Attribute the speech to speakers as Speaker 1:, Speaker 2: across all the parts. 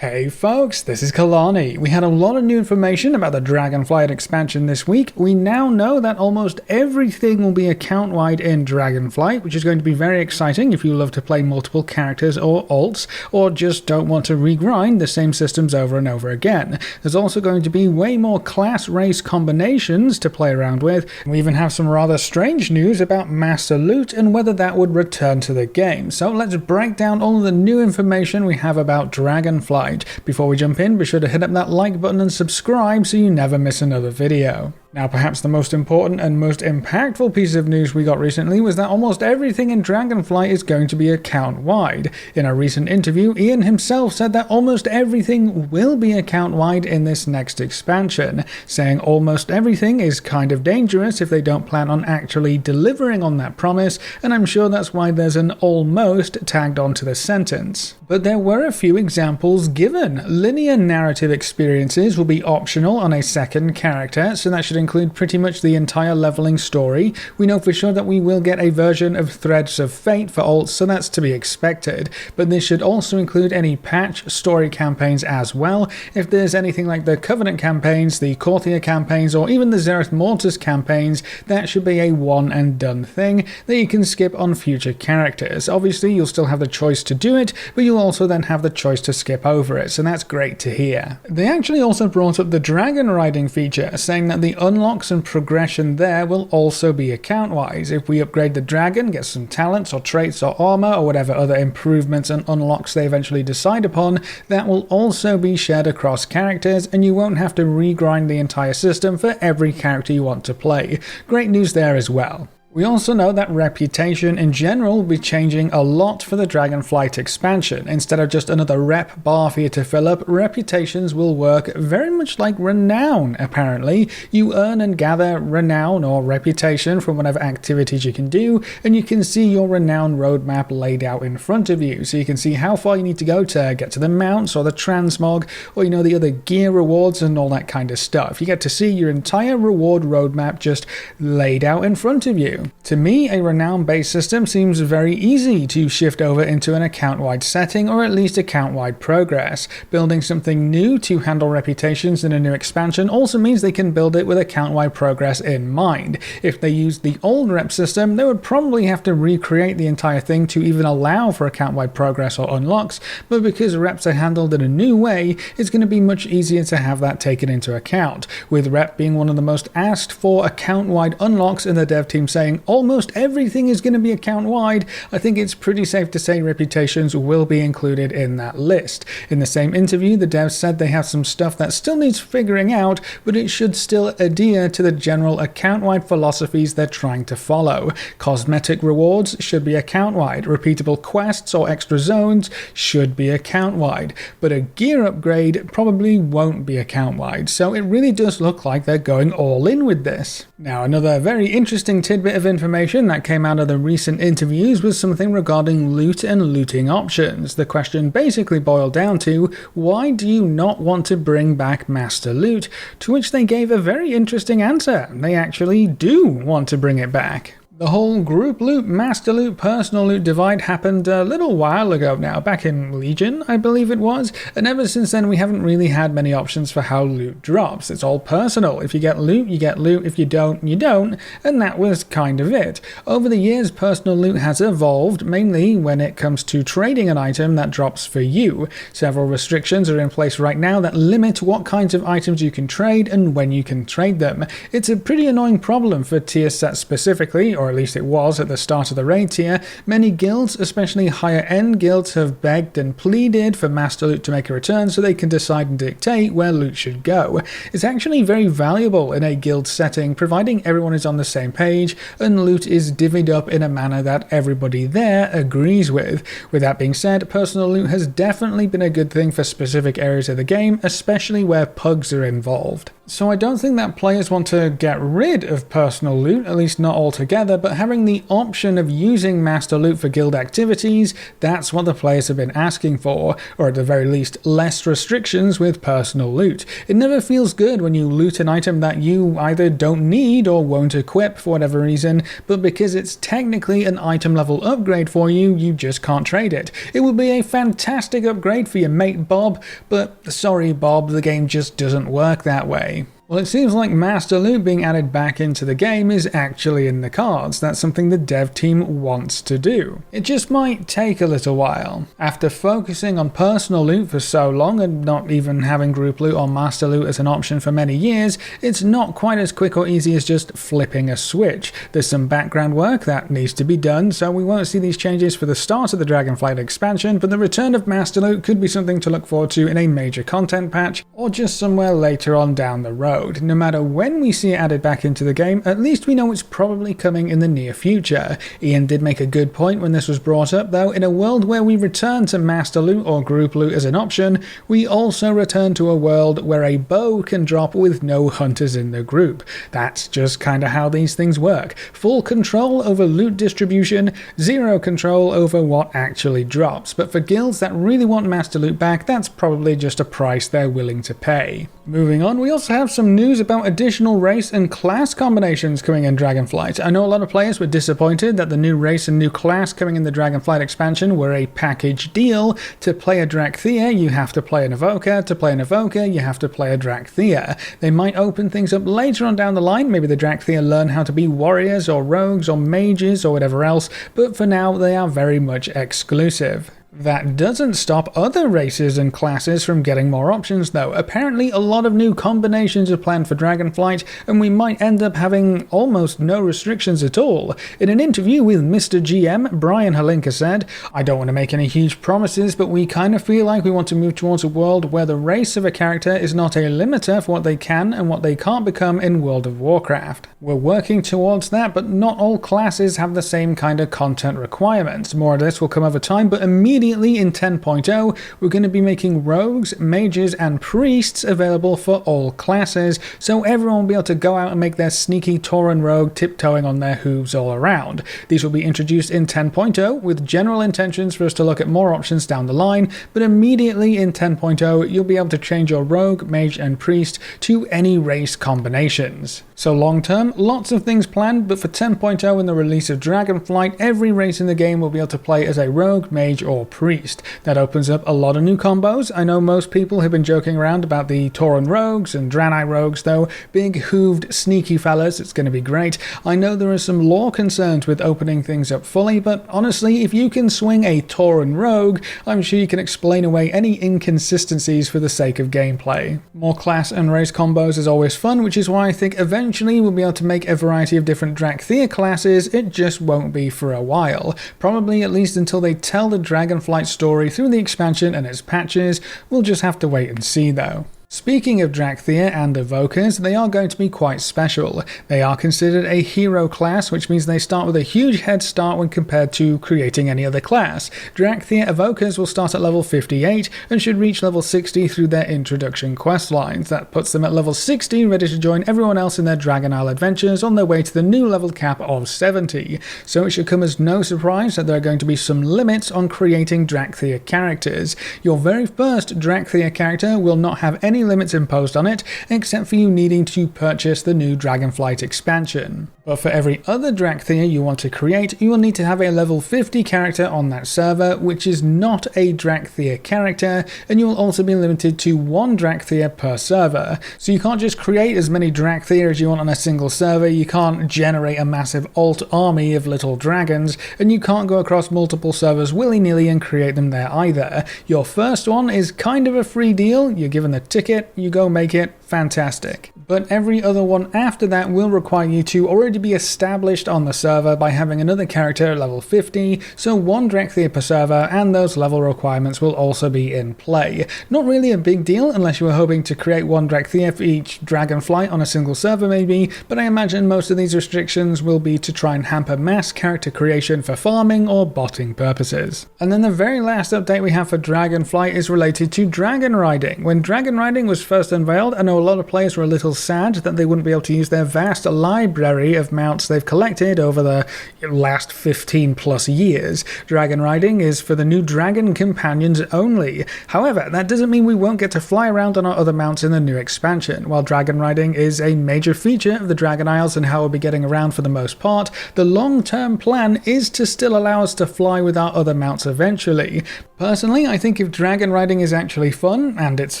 Speaker 1: Hey folks, this is Kalani. We had a lot of new information about the Dragonflight expansion this week. We now know that almost everything will be account-wide in Dragonflight, which is going to be very exciting if you love to play multiple characters or alts, or just don't want to regrind the same systems over and over again. There's also going to be way more class-race combinations to play around with. We even have some rather strange news about Master Loot and whether that would return to the game. So let's break down all of the new information we have about Dragonflight. Before we jump in, be sure to hit up that like button and subscribe so you never miss another video. Now, perhaps the most important and most impactful piece of news we got recently was that almost everything in Dragonflight is going to be account-wide. In a recent interview, Ian himself said that almost everything will be account-wide in this next expansion, saying almost everything is kind of dangerous if they don't plan on actually delivering on that promise, and I'm sure that's why there's an almost tagged onto the sentence. But there were a few examples given. Linear narrative experiences will be optional on a second character, so that should include pretty much the entire leveling story. We know for sure that we will get a version of Threads of Fate for alts, so that's to be expected. But this should also include any patch story campaigns as well. If there's anything like the Covenant campaigns, the Courtier campaigns, or even the Zereth Mortis campaigns, that should be a one and done thing that you can skip on future characters. Obviously, you'll still have the choice to do it, but you'll also then have the choice to skip over it, so that's great to hear. They actually also brought up the dragon riding feature, saying that the unlocks and progression there will also be account-wise. If we upgrade the dragon, get some talents or traits or armor or whatever other improvements and unlocks they eventually decide upon, that will also be shared across characters, and you won't have to regrind the entire system for every character you want to play. Great news there as well. We also know that reputation in general will be changing a lot for the Dragonflight expansion. Instead of just another rep bar for you to fill up, reputations will work very much like renown, apparently. You earn and gather renown or reputation from whatever activities you can do, and you can see your renown roadmap laid out in front of you. So you can see how far you need to go to get to the mounts or the transmog, or the other gear rewards and all that kind of stuff. You get to see your entire reward roadmap just laid out in front of you. To me, a renown-based system seems very easy to shift over into an account-wide setting, or at least account-wide progress. Building something new to handle reputations in a new expansion also means they can build it with account-wide progress in mind. If they used the old rep system, they would probably have to recreate the entire thing to even allow for account-wide progress or unlocks, but because reps are handled in a new way, it's going to be much easier to have that taken into account, with rep being one of the most asked for account-wide unlocks and the dev team saying almost everything is going to be account-wide. I think it's pretty safe to say reputations will be included in that list. In the same interview, the devs said they have some stuff that still needs figuring out, but it should still adhere to the general account-wide philosophies they're trying to follow. Cosmetic rewards should be account-wide. Repeatable quests or extra zones should be account-wide. But a gear upgrade probably won't be account-wide, so it really does look like they're going all in with this. Now, another very interesting tidbit of information that came out of the recent interviews was something regarding loot and looting options. The question basically boiled down to, why do you not want to bring back Master Loot? To which they gave a very interesting answer. They actually do want to bring it back. The whole group loot, master loot, personal loot divide happened a little while ago now, back in Legion, I believe it was, and ever since then we haven't really had many options for how loot drops. It's all personal. If you get loot, you get loot. If you don't, you don't, and that was kind of it. Over the years, personal loot has evolved, mainly when it comes to trading an item that drops for you. Several restrictions are in place right now that limit what kinds of items you can trade and when you can trade them. It's a pretty annoying problem for tier sets specifically, or at least it was at the start of the raid tier. Many guilds, especially higher end guilds, have begged and pleaded for Master Loot to make a return so they can decide and dictate where loot should go. It's actually very valuable in a guild setting, providing everyone is on the same page and loot is divvied up in a manner that everybody there agrees with. With that being said, personal loot has definitely been a good thing for specific areas of the game, especially where pugs are involved. So I don't think that players want to get rid of personal loot, at least not altogether, but having the option of using master loot for guild activities, that's what the players have been asking for, or at the very least less restrictions with personal loot. It never feels good when you loot an item that you either don't need or won't equip for whatever reason, but because it's technically an item level upgrade for you, you just can't trade it. It would be a fantastic upgrade for your mate Bob, but sorry Bob, the game just doesn't work that way. Well, it seems like master loot being added back into the game is actually in the cards. That's something the dev team wants to do. It just might take a little while. After focusing on personal loot for so long and not even having group loot or master loot as an option for many years, it's not quite as quick or easy as just flipping a switch. There's some background work that needs to be done, so we won't see these changes for the start of the Dragonflight expansion, but the return of master loot could be something to look forward to in a major content patch, or just somewhere later on down the road. No matter when we see it added back into the game, at least we know it's probably coming in the near future. Ian did make a good point when this was brought up though. In a world where we return to master loot or group loot as an option, we also return to a world where a bow can drop with no hunters in the group. That's just kinda how these things work. Full control over loot distribution, zero control over what actually drops. But for guilds that really want master loot back, that's probably just a price they're willing to pay. Moving on, we also have some news about additional race and class combinations coming in Dragonflight. I know a lot of players were disappointed that the new race and new class coming in the Dragonflight expansion were a package deal. To play a Dracthyr, you have to play an Evoker. To play an Evoker, you have to play a Dracthyr. They might open things up later on down the line. Maybe the Dracthyr learn how to be warriors or rogues or mages or whatever else, but for now they are very much exclusive. That doesn't stop other races and classes from getting more options though. Apparently a lot of new combinations are planned for Dragonflight, and we might end up having almost no restrictions at all. In an interview with Mr. GM, Brian Halinka said, "I don't want to make any huge promises, but we kind of feel like we want to move towards a world where the race of a character is not a limiter for what they can and what they can't become in World of Warcraft. We're working towards that, but not all classes have the same kind of content requirements. More of this will come over time, but immediately in 10.0, we're going to be making rogues, mages, and priests available for all classes, so everyone will be able to go out and make their sneaky Tauren rogue tiptoeing on their hooves all around. These will be introduced in 10.0 with general intentions for us to look at more options down the line, but immediately in 10.0, you'll be able to change your rogue, mage, and priest to any race combinations. So long term, lots of things planned, but for 10.0 and the release of Dragonflight, every race in the game will be able to play as a rogue, mage, or priest. That opens up a lot of new combos. I know most people have been joking around about the Tauren rogues and Draenei rogues though. Big, hooved, sneaky fellas, it's going to be great. I know there are some lore concerns with opening things up fully, but honestly, if you can swing a Tauren rogue, I'm sure you can explain away any inconsistencies for the sake of gameplay. More class and race combos is always fun, which is why I think eventually we'll be able to make a variety of different Dracthyr classes. It just won't be for a while. Probably at least until they tell the Dragonflight story through the expansion and its patches. We'll just have to wait and see though. Speaking of Dracthyr and Evokers, they are going to be quite special. They are considered a hero class, which means they start with a huge head start when compared to creating any other class. Dracthyr Evokers will start at level 58 and should reach level 60 through their introduction quest lines. That puts them at level 60, ready to join everyone else in their Dragon Isle adventures on their way to the new level cap of 70. So it should come as no surprise that there are going to be some limits on creating Dracthyr characters. Your very first Dracthyr character will not have any limits imposed on it, except for you needing to purchase the new Dragonflight expansion. But for every other Dracthyr you want to create, you will need to have a level 50 character on that server, which is not a Dracthyr character, and you will also be limited to one Dracthyr per server. So you can't just create as many Dracthyr as you want on a single server, you can't generate a massive alt army of little dragons, and you can't go across multiple servers willy-nilly and create them there either. Your first one is kind of a free deal, you're given the ticket, you go make it, fantastic. But every other one after that will require you to already be established on the server by having another character at level 50, so one Dracthyr per server, and those level requirements will also be in play. Not really a big deal unless you were hoping to create one Dracthyr for each Dragonflight on a single server maybe, but I imagine most of these restrictions will be to try and hamper mass character creation for farming or botting purposes. And then the very last update we have for Dragonflight is related to dragon riding. When dragon riding was first unveiled, I know a lot of players were a little sad that they wouldn't be able to use their vast library of mounts they've collected over the last 15 plus years. Dragon riding is for the new dragon companions only. However, that doesn't mean we won't get to fly around on our other mounts in the new expansion. While dragon riding is a major feature of the Dragon Isles and how we'll be getting around for the most part, the long-term plan is to still allow us to fly with our other mounts eventually. Personally, I think if dragon riding is actually fun, and it's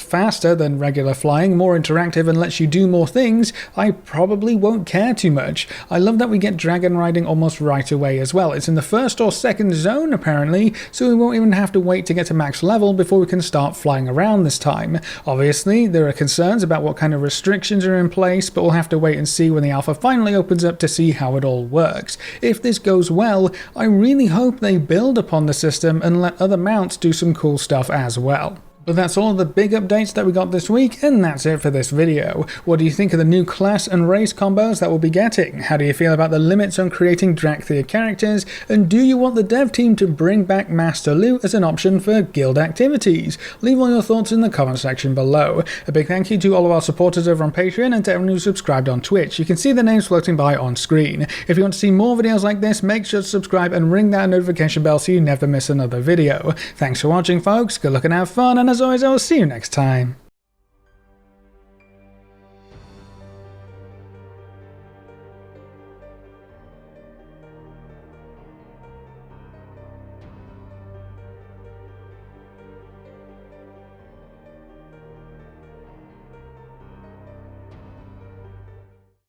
Speaker 1: faster than regular flying, more interactive and lets you do more things, I probably won't care too much. I love that we get dragon riding almost right away as well. It's in the first or second zone apparently, so we won't even have to wait to get to max level before we can start flying around this time. Obviously, there are concerns about what kind of restrictions are in place, but we'll have to wait and see when the alpha finally opens up to see how it all works. If this goes well, I really hope they build upon the system and let other mounts do some cool stuff as well. But that's all of the big updates that we got this week, and that's it for this video. What do you think of the new class and race combos that we'll be getting? How do you feel about the limits on creating Dracthyr characters? And do you want the dev team to bring back Master Loot as an option for guild activities? Leave all your thoughts in the comment section below. A big thank you to all of our supporters over on Patreon and to everyone who's subscribed on Twitch. You can see the names floating by on screen. If you want to see more videos like this, make sure to subscribe and ring that notification bell so you never miss another video. Thanks for watching, folks. Good luck and have fun, and as always, I will see you next time.